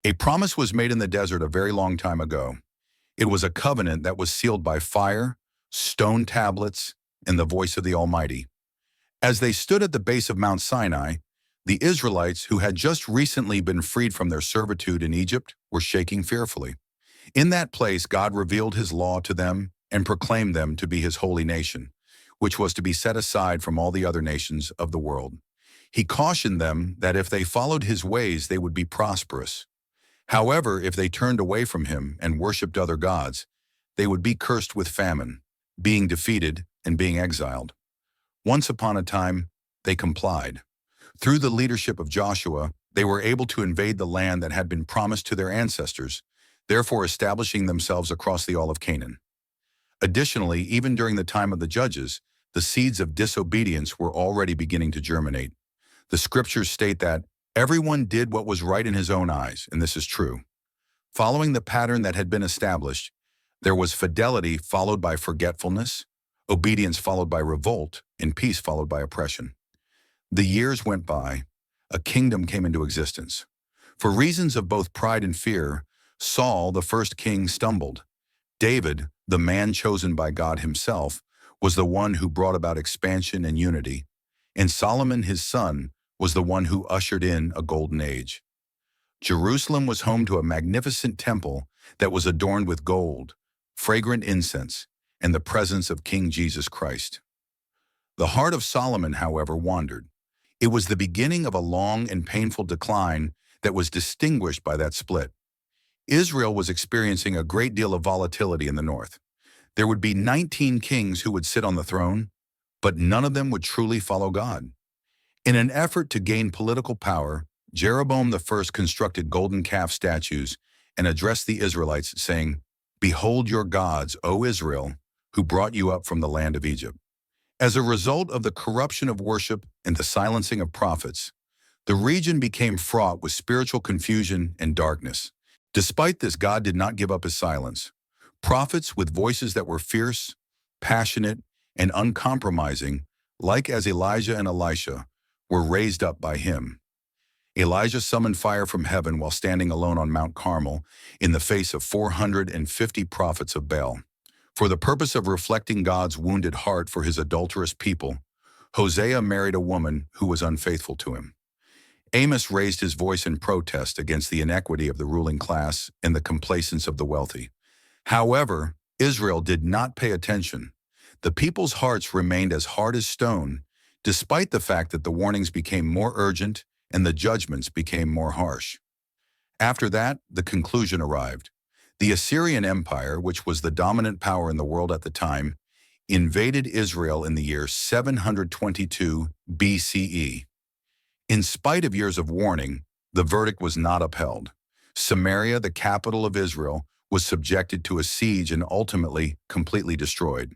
A promise was made in the desert a very long time ago. It was a covenant that was sealed by fire, stone tablets, and the voice of the Almighty. As they stood at the base of Mount Sinai, the Israelites, who had just recently been freed from their servitude in Egypt, were shaking fearfully. In that place, God revealed his law to them and proclaimed them to be his holy nation, which was to be set aside from all the other nations of the world. He cautioned them that if they followed his ways, they would be prosperous. However, if they turned away from him and worshipped other gods, they would be cursed with famine, being defeated and being exiled. Once upon a time, they complied. Through the leadership of Joshua, they were able to invade the land that had been promised to their ancestors, therefore establishing themselves across the all of Canaan. Additionally, even during the time of the judges, the seeds of disobedience were already beginning to germinate. The scriptures state that everyone did what was right in his own eyes, and this is true. Following the pattern that had been established, there was fidelity followed by forgetfulness, obedience followed by revolt, and peace followed by oppression. The years went by. A kingdom came into existence. For reasons of both pride and fear, Saul, the first king, stumbled. David, the man chosen by God himself, was the one who brought about expansion and unity, and Solomon, his son, was the one who ushered in a golden age. Jerusalem was home to a magnificent temple that was adorned with gold, fragrant incense, and the presence of King Jesus Christ. The heart of Solomon, however, wandered. It was the beginning of a long and painful decline that was distinguished by that split. Israel was experiencing a great deal of volatility in the north. There would be 19 kings who would sit on the throne, but none of them would truly follow God. In an effort to gain political power, Jeroboam I constructed golden calf statues and addressed the Israelites, saying, "Behold your gods, O Israel, who brought you up from the land of Egypt." As a result of the corruption of worship and the silencing of prophets, the region became fraught with spiritual confusion and darkness. Despite this, God did not give up his silence. Prophets with voices that were fierce, passionate, and uncompromising, like as Elijah and Elisha, were raised up by him. Elijah summoned fire from heaven while standing alone on Mount Carmel in the face of 450 prophets of Baal. For the purpose of reflecting God's wounded heart for his adulterous people, Hosea married a woman who was unfaithful to him. Amos raised his voice in protest against the inequity of the ruling class and the complacence of the wealthy. However, Israel did not pay attention. The people's hearts remained as hard as stone, despite the fact that the warnings became more urgent and the judgments became more harsh. After that, the conclusion arrived. The Assyrian Empire, which was the dominant power in the world at the time, invaded Israel in the year 722 BCE. In spite of years of warning, the verdict was not upheld. Samaria, the capital of Israel, was subjected to a siege and ultimately completely destroyed.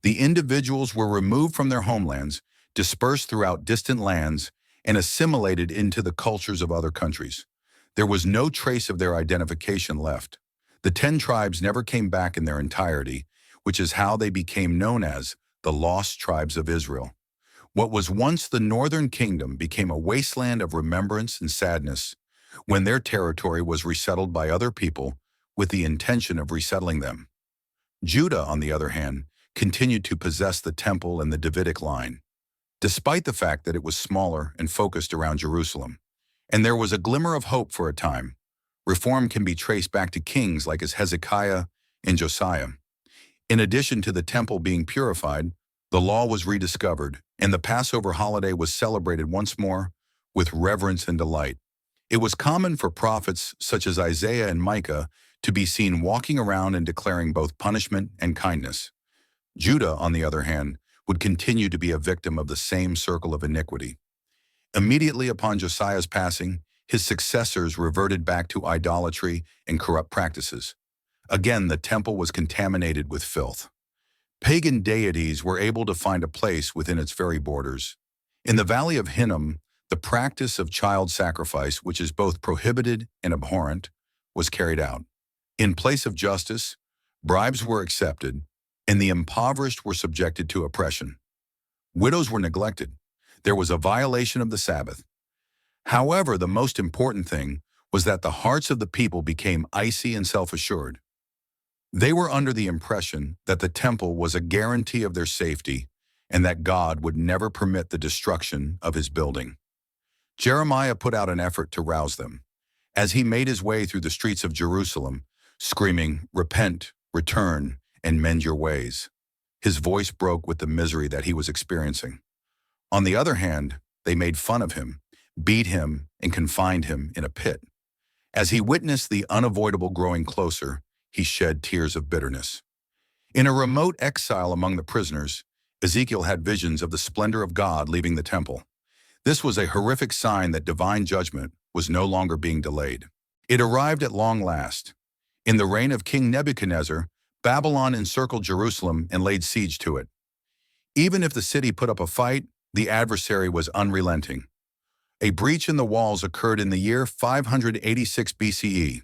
The individuals were removed from their homelands, dispersed throughout distant lands, and assimilated into the cultures of other countries. There was no trace of their identification left. The 10 tribes never came back in their entirety, which is how they became known as the Lost Tribes of Israel. What was once the northern kingdom became a wasteland of remembrance and sadness when their territory was resettled by other people with the intention of resettling them. Judah, on the other hand, continued to possess the temple and the Davidic line, despite the fact that it was smaller and focused around Jerusalem. And there was a glimmer of hope for a time. Reform can be traced back to kings like as Hezekiah and Josiah. In addition to the temple being purified, the law was rediscovered, and the Passover holiday was celebrated once more with reverence and delight. It was common for prophets such as Isaiah and Micah to be seen walking around and declaring both punishment and kindness. Judah, on the other hand, would continue to be a victim of the same circle of iniquity. Immediately upon Josiah's passing, his successors reverted back to idolatry and corrupt practices. Again, the temple was contaminated with filth. Pagan deities were able to find a place within its very borders. In the Valley of Hinnom, the practice of child sacrifice, which is both prohibited and abhorrent, was carried out. In place of justice, bribes were accepted, and the impoverished were subjected to oppression. Widows were neglected. There was a violation of the Sabbath. However, the most important thing was that the hearts of the people became icy and self-assured. They were under the impression that the temple was a guarantee of their safety and that God would never permit the destruction of his building. Jeremiah put out an effort to rouse them. As he made his way through the streets of Jerusalem, screaming, "Repent, return, and mend your ways," his voice broke with the misery that he was experiencing. On the other hand, they made fun of him, beat him, and confined him in a pit. As he witnessed the unavoidable growing closer, he shed tears of bitterness. In a remote exile among the prisoners, Ezekiel had visions of the splendor of God leaving the temple. This was a horrific sign that divine judgment was no longer being delayed. It arrived at long last. In the reign of King Nebuchadnezzar, Babylon encircled Jerusalem and laid siege to it. Even if the city put up a fight, the adversary was unrelenting. A breach in the walls occurred in the year 586 BCE.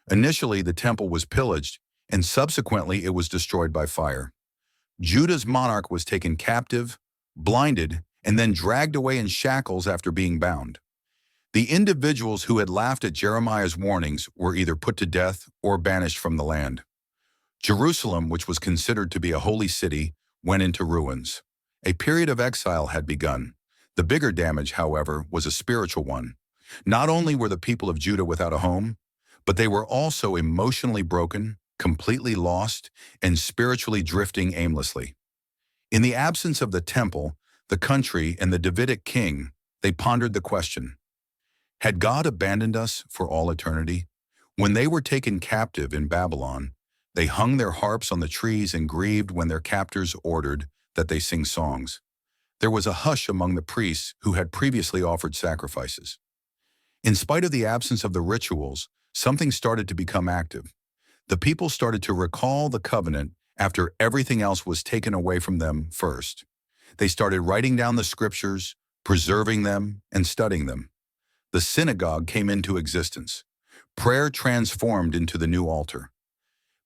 Initially, the temple was pillaged, and subsequently it was destroyed by fire. Judah's monarch was taken captive, blinded, and then dragged away in shackles after being bound. The individuals who had laughed at Jeremiah's warnings were either put to death or banished from the land. Jerusalem, which was considered to be a holy city, went into ruins. A period of exile had begun. The bigger damage, however, was a spiritual one. Not only were the people of Judah without a home, but they were also emotionally broken, completely lost, and spiritually drifting aimlessly. In the absence of the temple, the country, and the Davidic king, they pondered the question, had God abandoned us for all eternity? When they were taken captive in Babylon, they hung their harps on the trees and grieved when their captors ordered that they sing songs. There was a hush among the priests who had previously offered sacrifices. In spite of the absence of the rituals, something started to become active. The people started to recall the covenant after everything else was taken away from them first. They started writing down the scriptures, preserving them, and studying them. The synagogue came into existence. Prayer transformed into the new altar.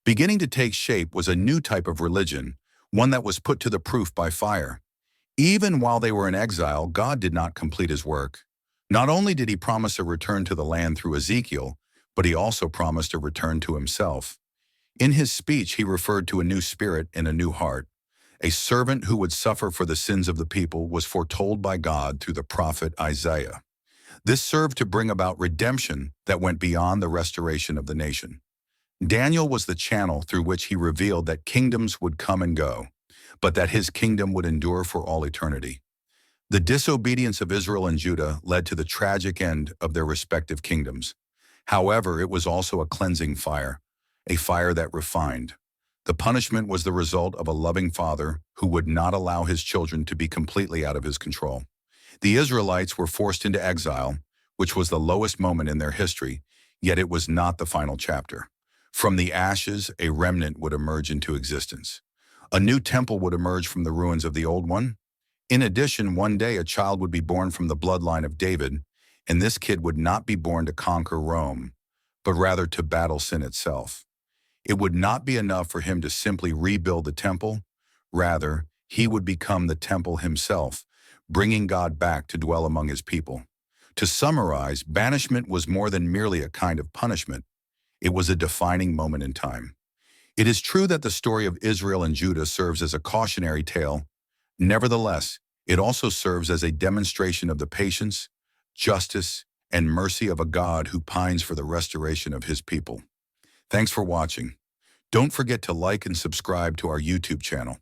Beginning to take shape was a new type of religion, one that was put to the proof by fire. Even while they were in exile, God did not complete his work. Not only did he promise a return to the land through Ezekiel, but he also promised a return to himself. In his speech, he referred to a new spirit and a new heart. A servant who would suffer for the sins of the people was foretold by God through the prophet Isaiah. This served to bring about redemption that went beyond the restoration of the nation. Daniel was the channel through which he revealed that kingdoms would come and go, but that his kingdom would endure for all eternity. The disobedience of Israel and Judah led to the tragic end of their respective kingdoms. However, it was also a cleansing fire, a fire that refined. The punishment was the result of a loving father who would not allow his children to be completely out of his control. The Israelites were forced into exile, which was the lowest moment in their history, yet it was not the final chapter. From the ashes, a remnant would emerge into existence. A new temple would emerge from the ruins of the old one. In addition, one day a child would be born from the bloodline of David, and this kid would not be born to conquer Rome, but rather to battle sin itself. It would not be enough for him to simply rebuild the temple. Rather, he would become the temple himself, bringing God back to dwell among his people. To summarize, banishment was more than merely a kind of punishment. It was a defining moment in time. It is true that the story of Israel and Judah serves as a cautionary tale. Nevertheless, it also serves as a demonstration of the patience, justice, and mercy of a God who pines for the restoration of his people. Thanks for watching. Don't forget to like and subscribe to our YouTube channel.